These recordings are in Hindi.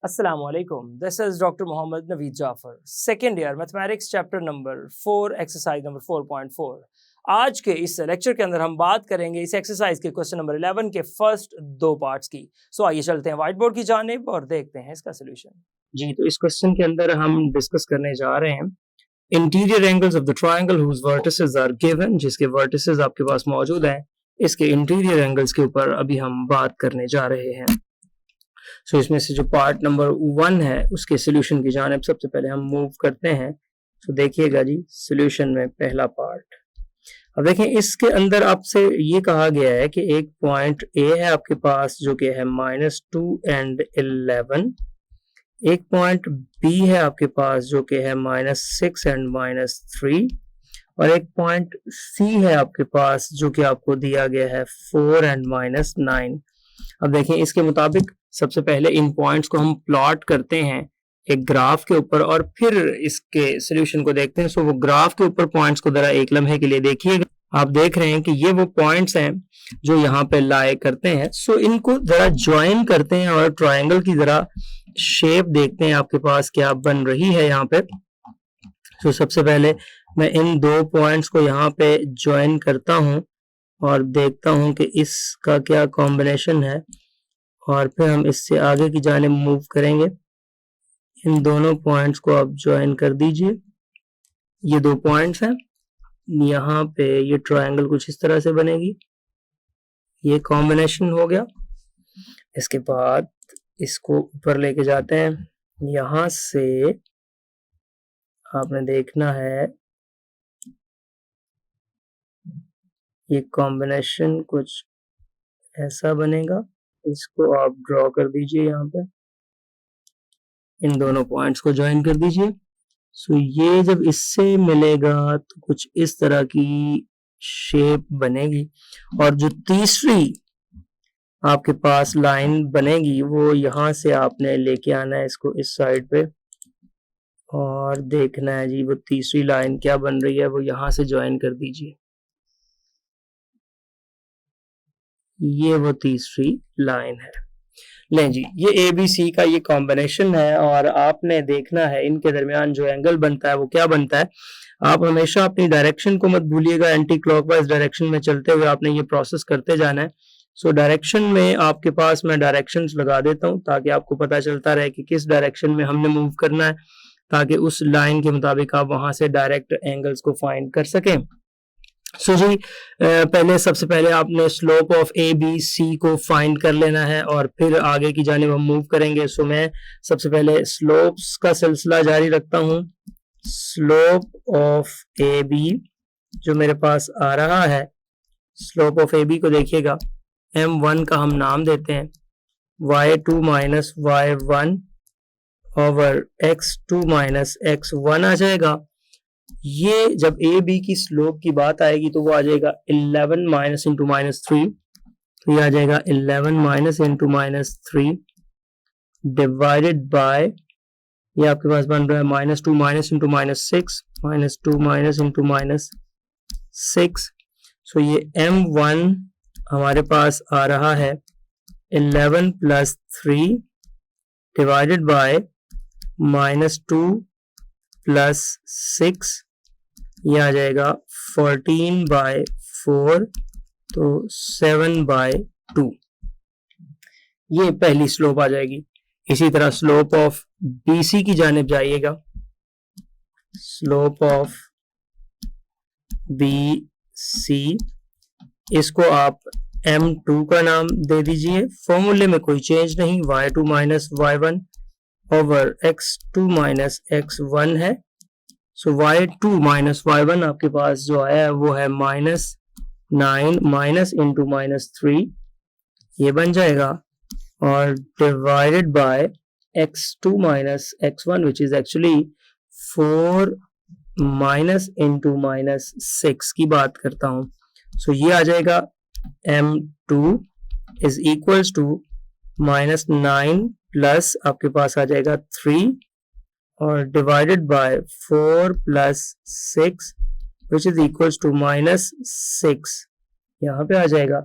Assalamualaikum. This is Dr. Mohammed Naveed Jafar, second year mathematics chapter number 4 exercise number 4.4. आज के इस लेक्चर के अंदर हम बात करेंगे इस एक्सरसाइज के क्वेश्चन नंबर 11 के फर्स्ट दो पार्ट्स की। आइए चलते हैं व्हाइट बोर्ड की जानिब और देखते हैं इसका सोल्यूशन। जी, तो इस क्वेश्चन के अंदर हम डिस्कस करने जा रहे हैं interior angles of the triangle whose vertices are given, जिसके वर्टिसेस आपके पास मौजूद हैं। इसके इंटीरियर एंगल्स के ऊपर अभी हम बात करने जा रहे हैं। सो इसमें से जो पार्ट नंबर 1 है उसके सोल्यूशन की जानिब सबसे पहले हम मूव करते हैं। तो देखिएगा जी, सोल्यूशन में पहला पार्ट। अब देखें, इसके अंदर आपसे ये कहा गया है कि एक पॉइंट ए है आपके पास जो कि है -2 and 11, एक पॉइंट बी है आपके पास जो कि है -6 and -3, और एक पॉइंट सी है आपके पास जो कि आपको दिया गया है 4 and -9। अब देखें, इसके मुताबिक सबसे पहले इन पॉइंट्स को हम प्लॉट करते हैं एक ग्राफ के ऊपर और फिर इसके सॉल्यूशन को देखते हैं। सो वो ग्राफ के ऊपर पॉइंट्स को जरा एक लम्हे के लिए देखिएगा। आप देख रहे हैं कि ये वो पॉइंट्स हैं जो यहाँ पे लाए करते हैं। सो इनको जरा ज्वाइन करते हैं और ट्रायंगल की जरा शेप देखते हैं आपके पास क्या बन रही है यहाँ पे। सो सबसे पहले मैं इन दो पॉइंट्स को यहाँ पे ज्वाइन करता हूँ और देखता हूँ कि इसका क्या कॉम्बिनेशन है, और फिर हम इससे आगे की जानिब मूव करेंगे। इन दोनों पॉइंट्स को आप ज्वाइन कर दीजिए। ये दो पॉइंट्स हैं, यहाँ पे ये ट्रायंगल कुछ इस तरह से बनेगी। ये कॉम्बिनेशन हो गया। इसके बाद इसको ऊपर लेके जाते हैं। यहाँ से आपने देखना है ये कॉम्बिनेशन कुछ ऐसा बनेगा। इसको आप ड्रॉ कर दीजिए यहाँ पे, इन दोनों पॉइंट्स को ज्वाइन कर दीजिए। सो ये जब इससे मिलेगा तो कुछ इस तरह की शेप बनेगी, और जो तीसरी आपके पास लाइन बनेगी वो यहाँ से आपने लेके आना है इसको इस साइड पे, और देखना है जी वो तीसरी लाइन क्या बन रही है, वो यहाँ से ज्वाइन कर दीजिए। ये वो तीसरी लाइन है। लें जी, ये ए बी सी का ये कॉम्बिनेशन है, और आपने देखना है इनके दरमियान जो एंगल बनता है वो क्या बनता है। आप हमेशा अपनी डायरेक्शन को मत भूलिएगा। एंटी क्लॉकवाइज डायरेक्शन में चलते हुए आपने ये प्रोसेस करते जाना है। सो डायरेक्शन में आपके पास मैं डायरेक्शंस लगा देता हूँ ताकि आपको पता चलता रहे कि किस डायरेक्शन में हमने मूव करना है, ताकि उस लाइन के मुताबिक आप वहां से डायरेक्ट एंगल्स को फाइंड कर सकें। सो जी, पहले सबसे पहले आपने slope of A B C को फाइंड कर लेना है और फिर आगे की जानिब हम मूव करेंगे। सो मैं सबसे पहले स्लोप्स का सिलसिला जारी रखता हूँ। स्लोप ऑफ ए बी जो मेरे पास आ रहा है, स्लोप ऑफ ए बी को देखिएगा, m1 का हम नाम देते हैं, y2 minus y1 over x2 minus x1 आ जाएगा। ये जब ए बी की स्लोप की बात आएगी तो वो आ जाएगा 11 माइनस इंटू -3, तो ये आ जाएगा 11 माइनस इंटू -3 डिवाइडेड बाय, ये आपके पास बन रहा है -2 माइनस इंटू -6, -2 माइनस इंटू -6। सो ये m1 हमारे पास आ रहा है 11 प्लस 3 डिवाइडेड बाय -2 प्लस 6, ये आ जाएगा 14/4, तो 7/2। ये पहली स्लोप आ जाएगी। इसी तरह स्लोप ऑफ BC की जानिब जाइएगा। स्लोप ऑफ BC, इसको आप m2 का नाम दे दीजिए। फॉर्मूले में कोई चेंज नहीं, y2 minus y1 over x2 minus x1 है। सो y2 माइनस y1 आपके पास जो आया है वो है -9 माइनस इंटू -3, ये बन जाएगा, और divided bye x2 minus x1 which is actually 4 minus into -6 की बात करता हूँ। सो ये आ जाएगा m2 is equals to -9 plus आपके पास आ जाएगा 3 और divided by 4 plus 6 which is equals to -6, यहाँ पे आ जाएगा,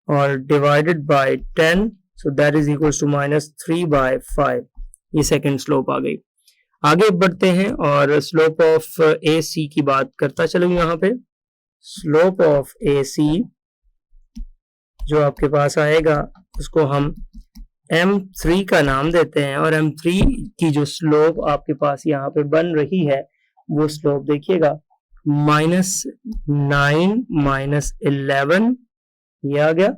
और divided by 10, so that is equals to -3/5। ये सेकंड स्लोप आ गई। आगे बढ़ते हैं और स्लोप ऑफ ए सी की बात करता चलूँ। यहाँ पे स्लोप ऑफ ए सी जो आपके पास आएगा उसको हम M3 का नाम देते हैं, और M3 की जो स्लोप आपके पास यहाँ पे बन रही है वो स्लोप देखिएगा -9 -11 ये आ गया,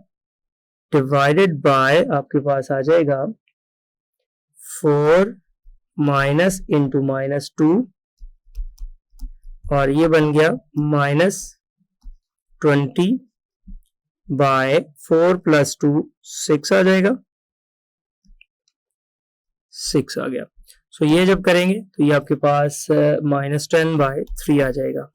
डिवाइडेड बाय आपके पास आ जाएगा 4 माइनस इंटू -2, और ये बन गया -20 बाय 4 + 2 6 आ जाएगा, 6 आ गया। सो ये जब करेंगे तो ये आपके पास -10/3 आ जाएगा।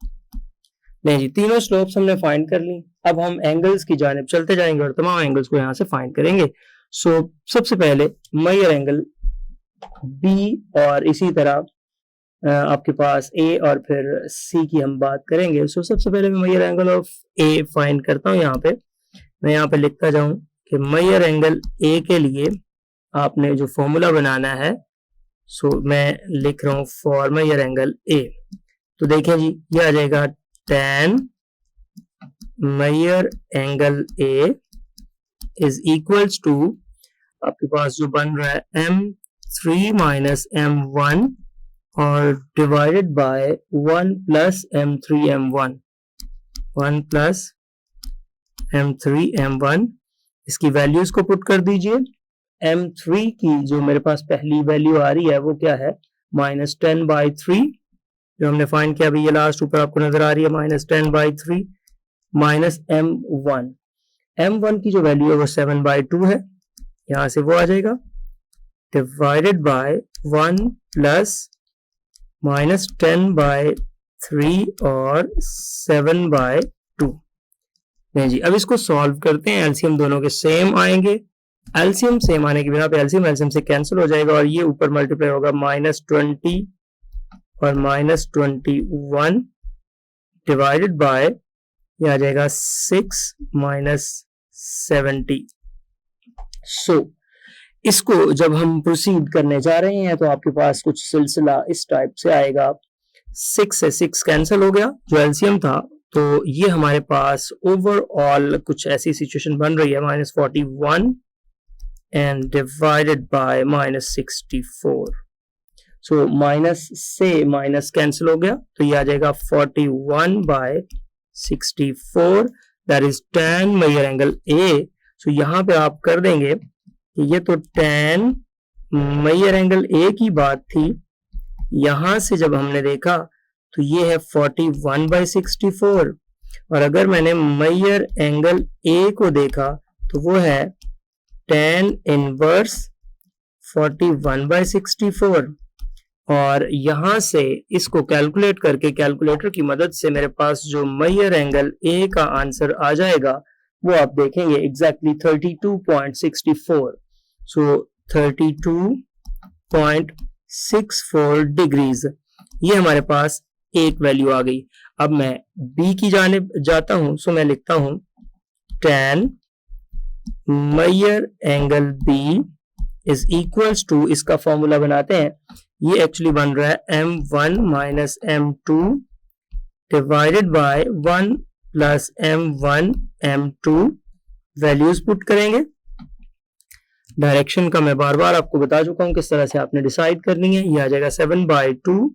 नहीं जी, तीनों स्लोप्स हमने फाइंड कर ली। अब हम एंगल्स की जानिब चलते जाएंगे और तमाम एंगल्स को यहाँ से फाइंड करेंगे। सो सबसे पहले मेजर एंगल बी और इसी तरह आपके पास ए और फिर सी की हम बात करेंगे। सो सबसे पहले मैं measure angle of A find करता हूँ। यहाँ पे मैं यहाँ पे लिखता जाऊं कि मेजर एंगल ए के लिए आपने जो फॉर्मूला बनाना है, सो मैं लिख रहा हूं फॉर मेजर एंगल ए। तो देखिए जी, ये आ जाएगा tan major angle A is equals to आपके पास जो बन रहा है M3 - M1 और divided bye 1 + M3 M1, 1 + M3 M1। इसकी वैल्यूज को पुट कर दीजिए। M3 की जो मेरे पास पहली वैल्यू आ रही है वो क्या है, -10/3, जो हमने फाइंड किया अभी, ये लास्ट ऊपर आपको नजर आ रही है -10/3 माइनस M1। M1 की जो वैल्यू है वो 7/2 है, यहां से वो आ जाएगा, डिवाइडेड बाय 1 + -10/3 और 7/2। नहीं जी, अब इसको सॉल्व करते हैं। एलसीएम दोनों के सेम आएंगे। एलसीएम सेम आने की बिना पे एलसीएम से कैंसिल हो जाएगा और ये ऊपर मल्टीप्लाई होगा -20 और -21 डिवाइडेड बाय ये आ जाएगा 6 - 70। सो इसको जब हम प्रोसीड करने जा रहे हैं तो आपके पास कुछ सिलसिला इस टाइप से आएगा। 6 से 6 कैंसिल हो गया जो एलसीएम था, तो ये हमारे पास ओवरऑल कुछ ऐसी सिचुएशन बन रही है -41 and divided by -64। So minus से माइनस कैंसिल हो गया तो ये आ जाएगा 41/64, that is tan major angle A. सो यहाँ पे आप कर देंगे कि ये तो tan मेजर एंगल ए की बात थी, यहां से जब हमने देखा तो ये है 41/64, और अगर मैंने मेजर एंगल ए को देखा तो वो है tan इनवर्स 41/64, और यहां से इसको कैलकुलेट करके कैलकुलेटर की मदद से मेरे पास जो मेजर एंगल ए का आंसर आ जाएगा वो आप देखेंगे एग्जैक्टली 32.64। सो 32.64 डिग्रीज, ये हमारे पास एक वैल्यू आ गई। अब मैं बी की जानिब जाता हूं। सो मैं लिखता हूं tan major angle B is equals to, इसका फॉर्मूला बनाते हैं, ये एक्चुअली बन रहा है M1 - M2 divided by 1 + M1 M2। Values put करेंगे। डायरेक्शन का मैं बार बार आपको बता चुका हूं किस तरह से आपने डिसाइड करनी है। ये आ जाएगा 7/2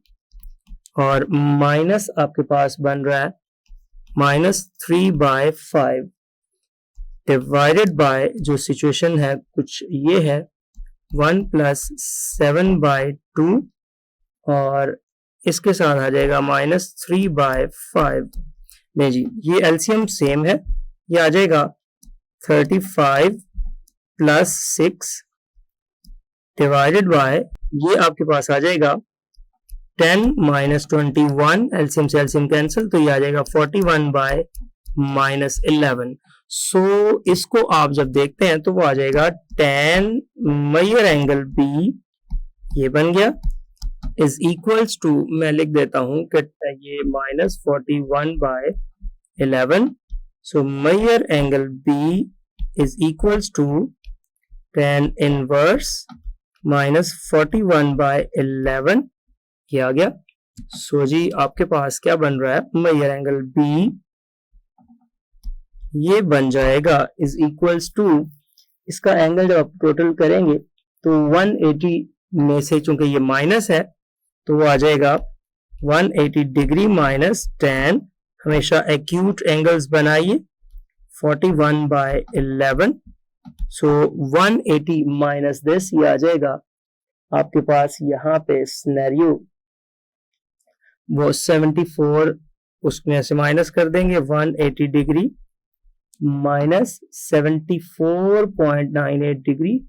और माइनस आपके पास बन रहा है -3/5 डिवाइडेड बाय जो सिचुएशन है कुछ ये है 1 + 7/2 और इसके साथ आ जाएगा -3/5। नहीं जी, ये एलसीएम सेम है, ये आ जाएगा 35 + 6 डिवाइडेड बाय ये आपके पास आ जाएगा 10 - 21, एलसीएम से एलसीएम कैंसिल, तो ये आ जाएगा 41/-11। सो इसको आप जब देखते हैं तो वो आ जाएगा tan मेजर एंगल बी, ये बन गया, इज इक्वल्स टू, मैं लिख देता हूं कि ये -41/11। So measure angle B is equals to tan inverse minus 41/11 ये आ गया। सो जी आपके पास क्या बन रहा है, मेजर एंगल बी ये बन जाएगा इज इक्वल्स टू, इसका एंगल जब आप टोटल करेंगे तो 180 में से चूंकि ये माइनस है तो वो आ जाएगा 180 डिग्री माइनस 10। हमेशा एक्यूट एंगल्स बनाइए। 41/11 सो 180 माइनस दिस ये आ जाएगा आपके पास यहाँ पे सिनेरियो वो 74, उसमें से माइनस कर देंगे 180 डिग्री माइनस 74.98 डिग्री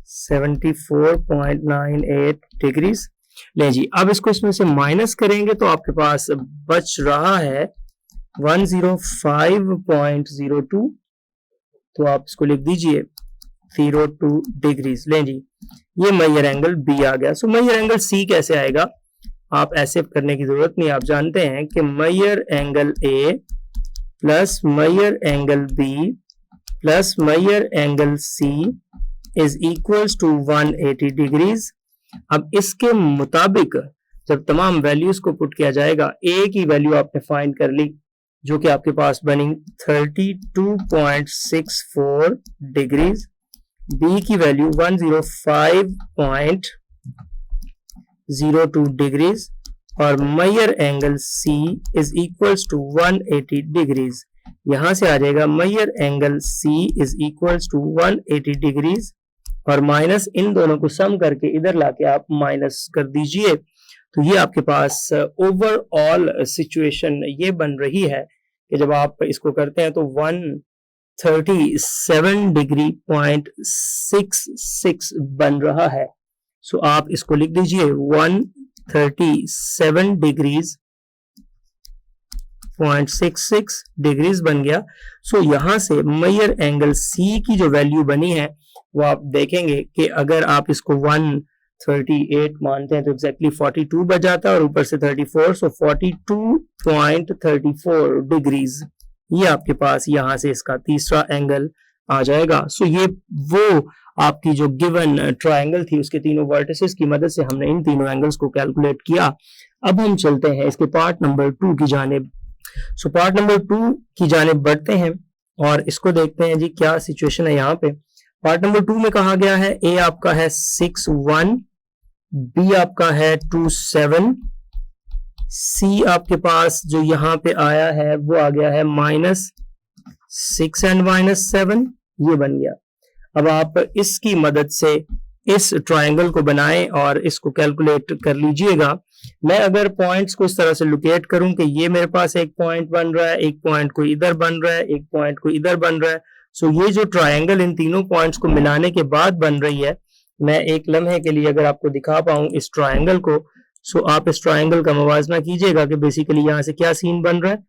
74.98 डिग्रीज। ले जी अब इसको इसमें से माइनस करेंगे तो आपके पास बच रहा है 105.02, तो आप इसको लिख दीजिए 02 डिग्रीज। ले जी ये मेजर एंगल बी आ गया। सो मेजर एंगल सी कैसे आएगा, आप ऐसे करने की जरूरत नहीं, आप जानते हैं कि measure angle A plus measure angle B plus measure angle C is equals to 180 degrees. अब इसके मुताबिक जब तमाम वैल्यूज को पुट किया जाएगा, ए की वैल्यू आपने फाइंड कर ली जो कि आपके पास बनी 32.64 डिग्रीज, बी की वैल्यू 105.02 डिग्रीज और measure angle C is equals to 180 degrees. यहां से आ जाएगा measure angle C is equals to 180 degrees और माइनस इन दोनों को सम करके इधर लाके आप माइनस कर दीजिए। तो ये आपके पास ओवरऑल सिचुएशन ये बन रही है कि जब आप इसको करते हैं तो 137 डिग्री 0.66 बन रहा है। सो आप इसको लिख दीजिए 137 डिग्रीज 0.66 डिग्रीज बन गया। सो यहां से मेजर एंगल सी की जो वैल्यू बनी है वो आप देखेंगे कि अगर आप इसको 138 मानते हैं तो एग्जैक्टली 42 बच जाता है और ऊपर से 34, सो 42.34 डिग्रीज ये आपके पास यहां से इसका तीसरा एंगल आ जाएगा। सो ये वो आपकी जो गिवन ट्रायंगल थी उसके तीनों वर्टिसेस की मदद से हमने इन तीनों एंगल्स को कैलकुलेट किया। अब हम चलते हैं इसके पार्ट नंबर 2 की जानिब। सो पार्ट नंबर 2 की जानिब बढ़ते हैं और इसको देखते हैं जी क्या सिचुएशन है यहाँ पे। पार्ट नंबर 2 में कहा गया है ए आपका है 61, बी आपका है 27, सी आपके पास जो यहाँ पे आया है वो आ गया है -6 एंड -7, ये बन गया। अब आप इसकी मदद से इस ट्रायंगल को बनाएं और इसको कैलकुलेट कर लीजिएगा। मैं अगर पॉइंट्स को इस तरह से लोकेट करूं कि ये मेरे पास एक पॉइंट बन रहा है, एक पॉइंट को इधर बन रहा है, एक पॉइंट को इधर बन रहा है, सो ये जो ट्रायंगल इन तीनों पॉइंट्स को मिलाने के बाद बन रही है, मैं एक लम्हे के लिए अगर आपको दिखा पाऊं इस ट्रायंगल को, सो आप इस ट्रायंगल का मवाजना कीजिएगा कि बेसिकली यहाँ से क्या सीन बन रहा है।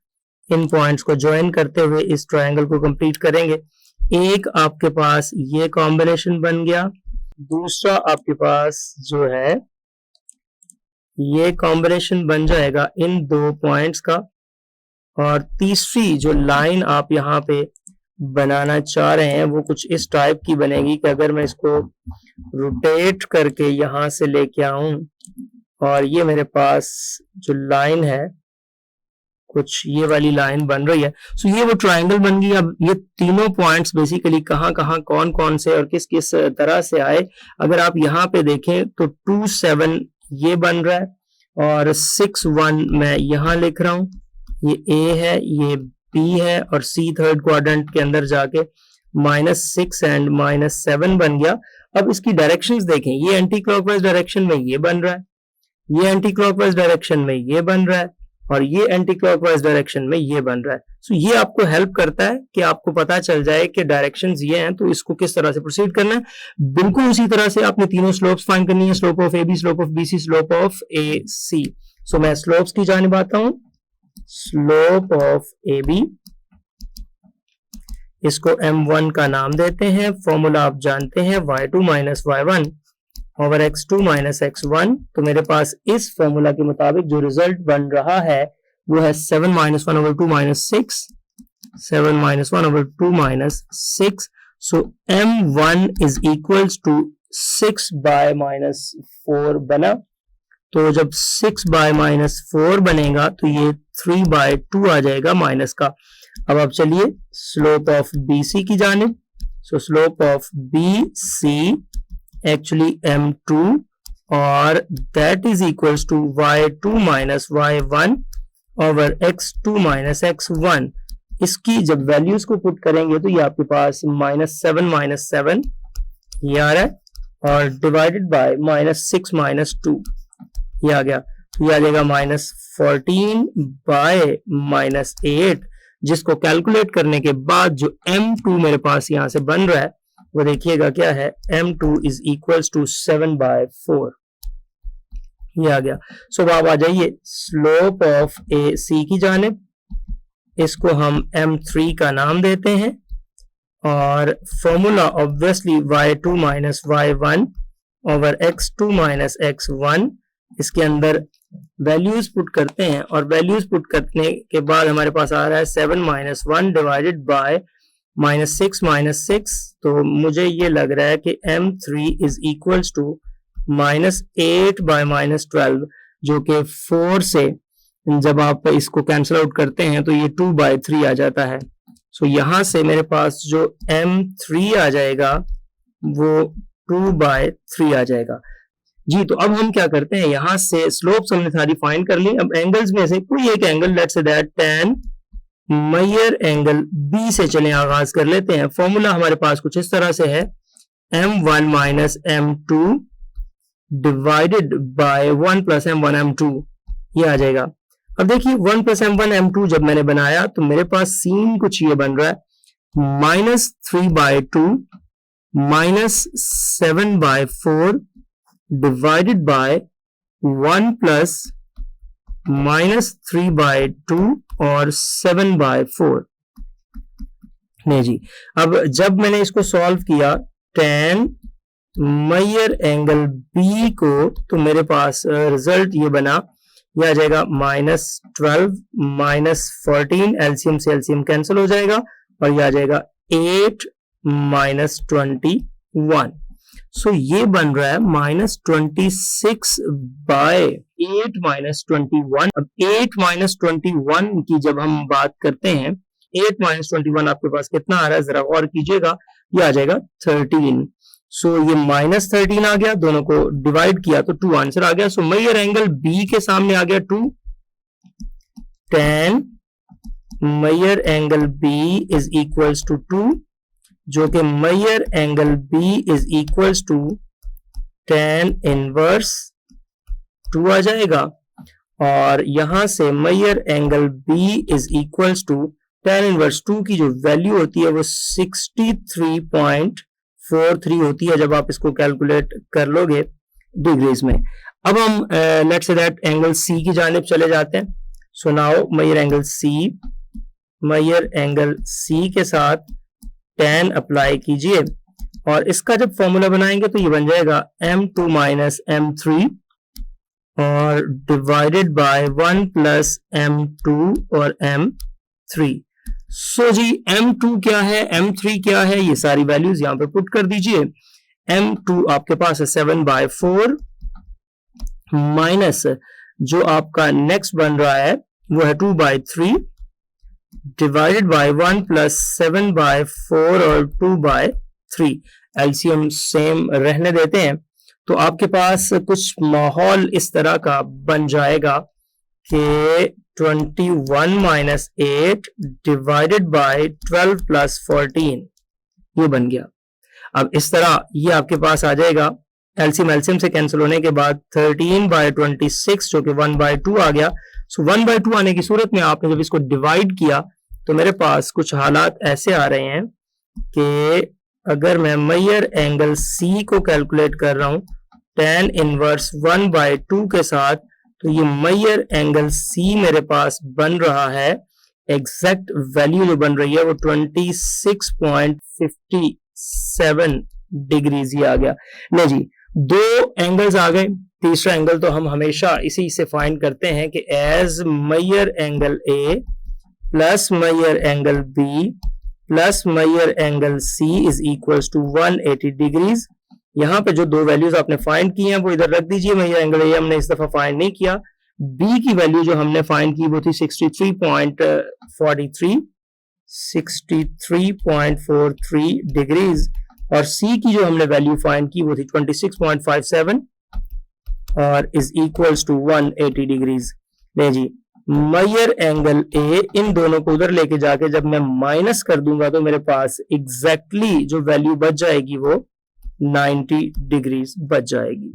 इन पॉइंट्स को ज्वाइन करते हुए इस ट्रायंगल को कंप्लीट करेंगे। एक आपके पास ये कॉम्बिनेशन बन गया, दूसरा आपके पास जो है ये कॉम्बिनेशन बन जाएगा इन दो पॉइंट्स का, और तीसरी जो लाइन आप यहाँ पे बनाना चाह रहे हैं वो कुछ इस टाइप की बनेगी कि अगर मैं इसको रोटेट करके यहां से लेके आऊं और ये मेरे पास जो लाइन है कुछ ये वाली लाइन बन रही है, सो ये वो ट्रायंगल बन गई। अब ये तीनों पॉइंट्स बेसिकली कहाँ कहाँ कौन कौन से और किस किस तरह से आए, अगर आप यहाँ पे देखें तो 2-7 ये बन रहा है और 6-1 मैं यहाँ लिख रहा हूँ, ये ए है, ये बी है और सी थर्ड क्वाड्रेंट के अंदर जाके -6 एंड -7 बन गया। अब इसकी डायरेक्शंस देखें, ये एंटी क्लॉकवाइज डायरेक्शन में ये बन रहा है, ये एंटी क्लॉकवाइज डायरेक्शन में ये बन रहा है और ये एंटी क्लॉकवाइज डायरेक्शन में ये बन रहा है। सो ये आपको हेल्प करता है कि आपको पता चल जाए कि डायरेक्शंस ये हैं तो इसको किस तरह से प्रोसीड करना है। बिल्कुल उसी तरह से आपने तीनों स्लोप्स फाइंड करनी है, slope of A B, slope of B C, slope of A C. So मैं स्लोप्स की जानिब आता हूं। स्लोप ऑफ ए बी, इसको m1 का नाम देते हैं। फॉर्मूला आप जानते हैं y2 minus y1 over x2 minus x1। तो मेरे पास इस फॉर्मूला के मुताबिक जो रिजल्ट बन रहा है वो है 7 - 1 over 2 minus 6, 7 - 1 over 2 minus 6। So m1 is equals to 6/-4 बना, तो जब 6/-4 बनेगा तो ये 3/2 आ जाएगा माइनस का। अब आप चलिए स्लोप ऑफ BC की जानिब। So slope of BC actually M2 और that is equals to y2 minus y1 over x2 minus x1। इसकी जब वैल्यूज को पुट करेंगे तो ये आपके पास -7 ये आ रहा है और डिवाइडेड बाय -6 ये आ गया, तो ये आ जाएगा -14/-8, जिसको कैलकुलेट करने के बाद जो M2 मेरे पास यहां से बन रहा है वो देखिएगा क्या है, M2 इज इक्वल्स टू 7/4 ये आ गया। सो अब आ जाइए स्लोप ऑफ AC की जानिब। इसको हम M3 का नाम देते हैं और formula obviously y2 minus y1 over x2 minus x1, इसके अंदर वैल्यूज पुट करते हैं और वैल्यूज पुट करने के बाद हमारे पास आ रहा है 7-1 डिवाइडेड बाय -6 तो मुझे ये लग रहा है कि M3 इज इक्वल्स टू -8/-12, जो कि 4 से जब आप इसको कैंसिल आउट करते हैं तो ये 2/3 आ जाता है। सो यहां से मेरे पास जो M3 आ जाएगा वो 2/3 आ जाएगा जी। तो अब हम क्या करते हैं, यहां से स्लोप्स हमने सारी फाइंड कर ली। अब एंगल्स में से कोई एक angle, let's say that tan major angle B से चले आगाज कर लेते हैं। फॉर्मूला हमारे पास कुछ इस तरह से है, M1 minus M2 divided by 1 plus M1 M2 ये आ जाएगा। अब देखिए 1 प्लस M1 M2 जब मैंने बनाया तो मेरे पास सीन कुछ ये बन रहा है, -3/2 -7/4 डिवाइडेड बाय 1 प्लस -3/2 और 7/4 नहीं जी। अब जब मैंने इसको सॉल्व किया tan मेजर एंगल B को, तो मेरे पास रिजल्ट ये बना, ये आ जाएगा -12 -14, एलसीएम से एलसीएम कैंसिल हो जाएगा और ये आ जाएगा 8 -21। सो ये बन रहा है -26/8 -21। अब 8 -21 की जब हम बात करते हैं, 8 -21 आपके पास कितना आ रहा है जरा और कीजिएगा, ये आ जाएगा 13। सो ये -13 आ गया, दोनों को डिवाइड किया तो 2 आंसर आ गया। सो मेजर एंगल B के सामने आ गया 2, tan major angle B is equals to 2, जो कि measure angle B is equals to tan inverse 2 आ जाएगा और यहां से measure angle B is equals to tan inverse 2 की जो वैल्यू होती है वो 63.43 होती है जब आप इसको कैलकुलेट कर लोगे डिग्रीज में। अब हम let's say that angle C की जानिब चले जाते हैं। So now measure angle C के साथ tan अप्लाई कीजिए और इसका जब फॉर्मूला बनाएंगे तो ये बन जाएगा M2 माइनस M3 और डिवाइडेड बाय 1 प्लस M2 और M3। सो जी M2 क्या है, M3 क्या है, ये सारी वैल्यूज यहां पर पुट कर दीजिए। M2 आपके पास है 7/4 माइनस जो आपका नेक्स्ट बन रहा है वो है 2/3 डिवाइडेड बाय 1 प्लस 7/4 और 2/3। एलसीएम सेम रहने देते हैं तो आपके पास कुछ माहौल इस तरह का बन जाएगा कि 21 माइनस 8 डिवाइडेड बाय 12 प्लस 14 ये बन गया। अब इस तरह ये आपके पास आ जाएगा, एलसीएम से कैंसिल होने के बाद 13/26 जो कि 1/2 आ गया। सो 1/2 आने की सूरत में आपने जब इसको डिवाइड किया तो मेरे पास कुछ हालात ऐसे आ रहे हैं कि अगर मैं मेजर एंगल C को कैलकुलेट कर रहा हूं tan इनवर्स 1/2 के साथ, तो ये मेजर एंगल C मेरे पास बन रहा है, एग्जैक्ट वैल्यू जो बन रही है वो 26.57 डिग्रीज ही आ गया। नहीं जी, 2 एंगल्स आ गए, तीसरा एंगल तो हम हमेशा इसी से फाइंड करते हैं कि as measure angle A plus measure angle B plus measure angle C is equals to 180 degrees. यहाँ पे जो दो वैल्यूज आपने फाइंड की हैं वो इधर रख दीजिए। मैं ये एंगल ए हमने इस दफा फाइंड नहीं किया। बी की वैल्यू जो हमने फाइंड की वो थी 63.43 डिग्रीज, और सी की जो हमने वैल्यू फाइंड की वो थी 26.57 और इज इक्वल्स टू 180 डिग्रीज। नहीं जी, मायर एंगल ए, इन दोनों को उधर लेके जाके जब मैं माइनस कर दूंगा तो मेरे पास एग्जैक्टली जो वैल्यू बच जाएगी वो 90 डिग्रीज बच जाएगी।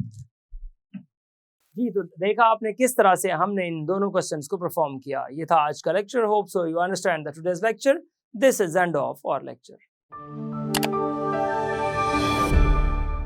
जी, तो देखा आपने किस तरह से हमने इन दोनों क्वेश्चंस को परफॉर्म किया। ये था आज का lecture. Hope so you understand the today's lecture. This is end of our lecture.